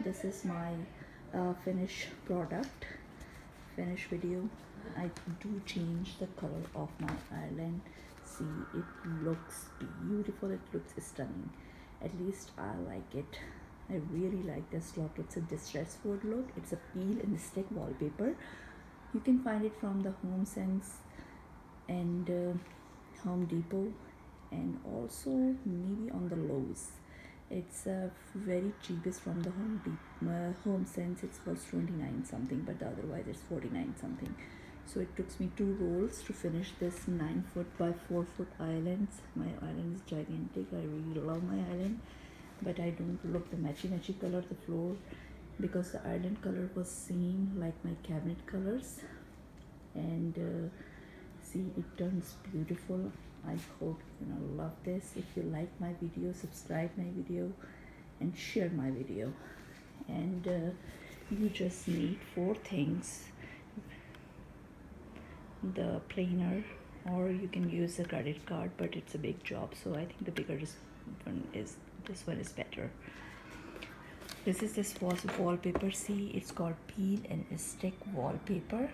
This is my finished product, finished video. I do change the color of my island. See, it looks beautiful, it looks stunning. At least I like it. I really like this look. It's a distress wood look. It's a peel and stick wallpaper. You can find it from the Home Sense and Home Depot, and also maybe on the Lowe's. It's very cheapest from the Home Sense. It was 29 something, but otherwise it's 49 something. So it took me 2 rolls to finish this 9 foot by 4 foot islands. My island is gigantic. I really love my island, but I don't look the matchy color the floor, because the island color was same like my cabinet colors. And see, it turns beautiful. I hope you're gonna love this. If you like my video, subscribe my video and share my video. And you just need 4 things: the planer, or you can use a credit card, but it's a big job, so I think the bigger this one is better. This is this wallpaper. See, it's called peel and stick wallpaper,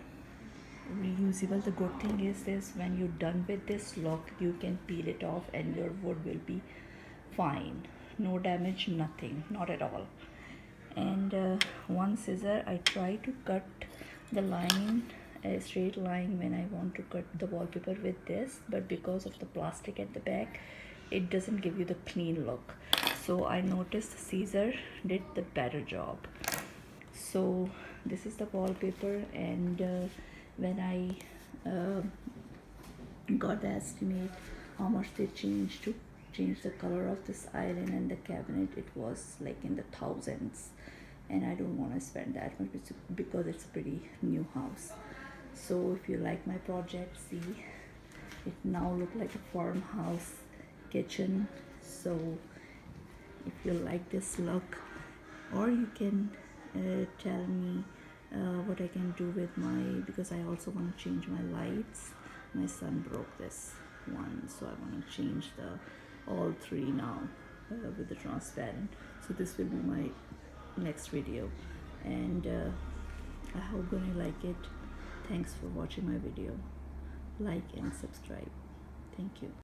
reusable. The good thing is this: when you're done with this look, you can peel it off and your wood will be fine, no damage, nothing, not at all. And one scissor, I try to cut the line, a straight line, when I want to cut the wallpaper with this, but because of the plastic at the back, it doesn't give you the clean look. So I noticed the scissor did the better job. So this is the wallpaper. And when I got the estimate how much they changed to change the color of this island and the cabinet, it was like in the thousands, and I don't want to spend that much because it's a pretty new house. So if you like my project, see, it now look like a farmhouse kitchen. So if you like this look, or you can tell me what I can do with my, because I also want to change my lights. My son broke this one, so I want to change the all 3 now with the transparent. So this will be my next video, and I hope you like it. Thanks for watching my video. Like and subscribe. Thank you.